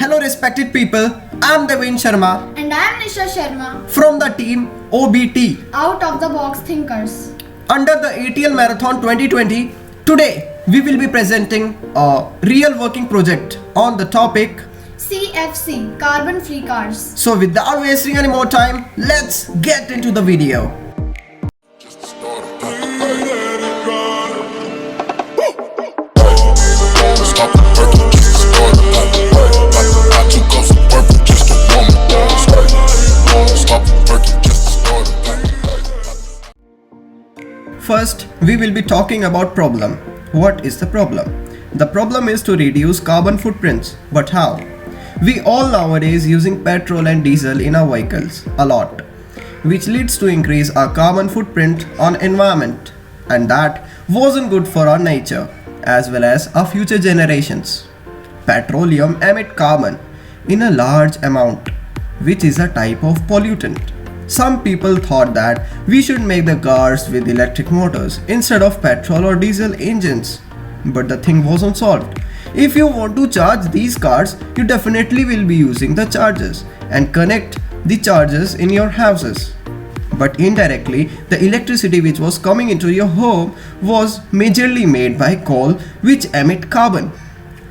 Hello respected people, I am Devin Sharma And I am Nisha Sharma, from the team OBT. out of the box thinkers. Under the ATL Marathon 2020, today we will be presenting a real working project on the topic. CFC, carbon free cars. So without wasting any more time, let's get into the video. First, we will be talking about problem. What is the problem? The problem is to reduce carbon footprints. But how? We all nowadays using petrol and diesel in our vehicles a lot, which leads to increase our carbon footprint on environment, and that wasn't good for our nature as well as our future generations. Petroleum emit carbon in a large amount, which is a type of pollutant. Some people thought that we should make the cars with electric motors instead of petrol or diesel engines. But the thing wasn't solved. If you want to charge these cars, you definitely will be using the chargers and connect the chargers in your houses. But indirectly, the electricity which was coming into your home was majorly made by coal, which emit carbon.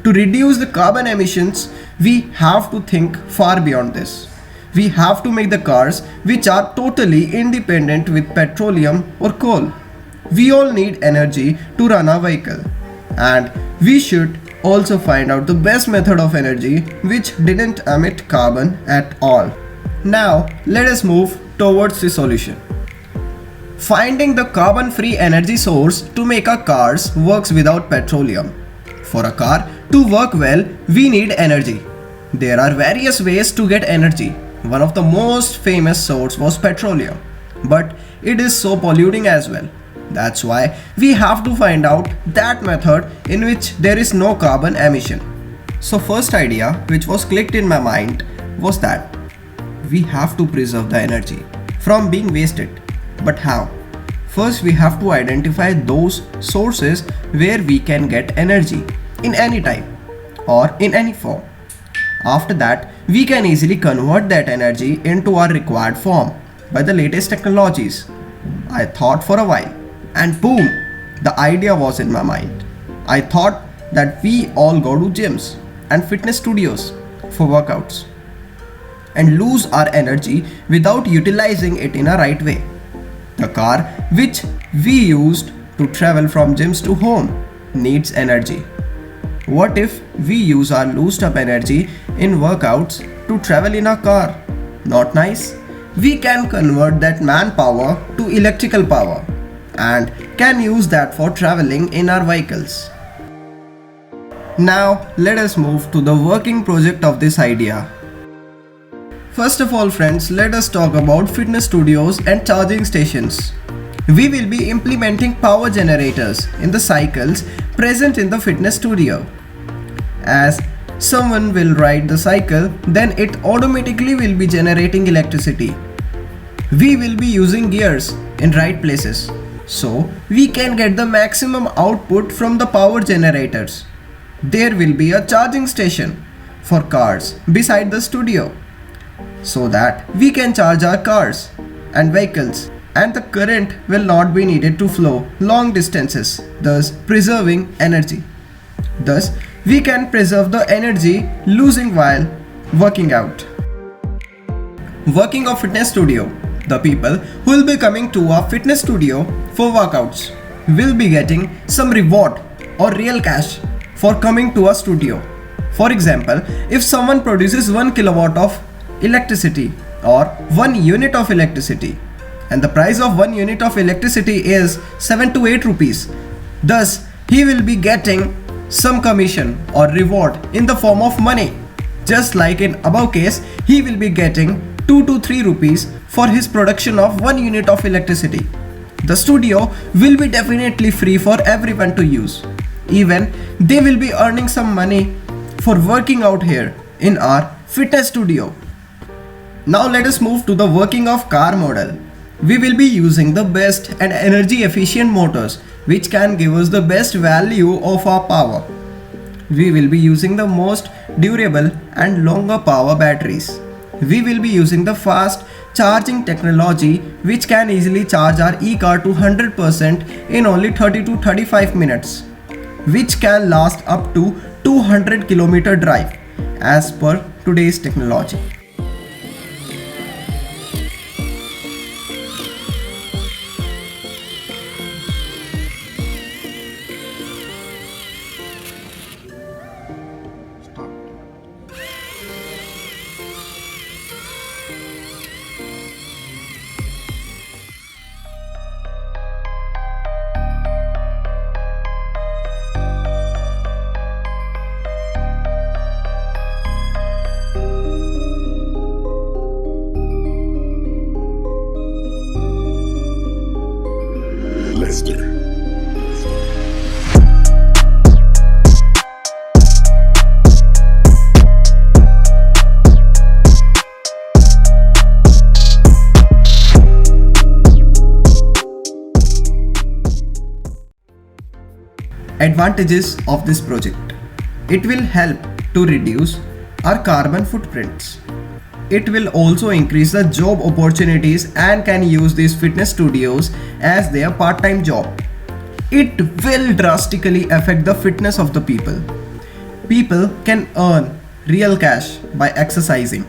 To reduce the carbon emissions, we have to think far beyond this. We have to make the cars which are totally independent with petroleum or coal. We all need energy to run our vehicle, and we should also find out the best method of energy which didn't emit carbon at all. Now let us move towards the solution. Finding the carbon-free energy source to make our cars works without petroleum. For a car to work well, we need energy. There are various ways to get energy. One of the most famous source was petroleum, but it is so polluting as well. That's why we have to find out that method in which there is no carbon emission. So first idea which was clicked in my mind was that we have to preserve the energy from being wasted. But how? First we have to identify those sources where we can get energy in any type or in any form. After that, we can easily convert that energy into our required form by the latest technologies. I thought for a while, and boom, the idea was in my mind. I thought that we all go to gyms and fitness studios for workouts and lose our energy without utilizing it in a right way. The car which we used to travel from gyms to home needs energy. What if we use our loosed up energy in workouts to travel in a car? Not nice? We can convert that manpower to electrical power and can use that for traveling in our vehicles. Now let us move to the working project of this idea. First of all friends, let us talk about fitness studios and charging stations. We will be implementing power generators in the cycles present in the fitness studio. As someone will ride the cycle, then it automatically will be generating electricity. We will be using gears in right places, so we can get the maximum output from the power generators. There will be a charging station for cars beside the studio, so that we can charge our cars and vehicles, and the current will not be needed to flow long distances, thus preserving energy. Thus, we can preserve the energy losing while working out. Working of fitness studio. The people who will be coming to a fitness studio for workouts will be getting some reward or real cash for coming to a studio. For example, if someone produces 1 kilowatt of electricity or 1 unit of electricity, and the price of 1 unit of electricity is 7 to 8 rupees, thus he will be getting some commission or reward in the form of money. Just like in above case, he will be getting 2 to 3 rupees for his production of 1 unit of electricity. The studio will be definitely free for everyone to use. Even they will be earning some money for working out here in our fitness studio. Now let us move to the working of car model. We will be using the best and energy efficient motors which can give us the best value of our power. We will be using the most durable and longer power batteries. We will be using the fast charging technology which can easily charge our e-car to 100% in only 30 to 35 minutes, which can last up to 200 km drive as per today's technology. Lester. Advantages of this project. It will help to reduce our carbon footprints. It will also increase the job opportunities and can use these fitness studios as their part-time job. It will drastically affect the fitness of the people. People can earn real cash by exercising.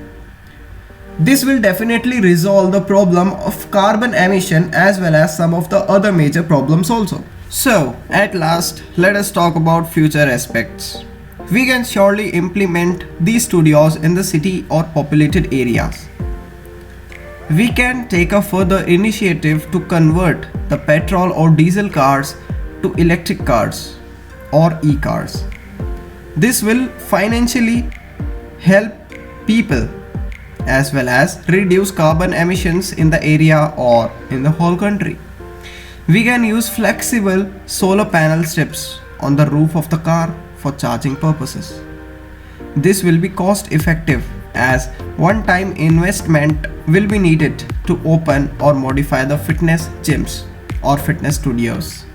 This will definitely resolve the problem of carbon emission as well as some of the other major problems also. So, at last, let us talk about future aspects. We can surely implement these studios in the city or populated areas. We can take a further initiative to convert the petrol or diesel cars to electric cars or e-cars. This will financially help people as well as reduce carbon emissions in the area or in the whole country. We can use flexible solar panel strips on the roof of the car for charging purposes. This will be cost effective as one-time investment will be needed to open or modify the fitness gyms or fitness studios.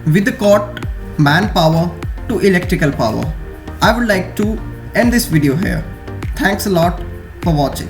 With the cut manpower to electrical power, I would like to end this video here. Thanks a lot for watching.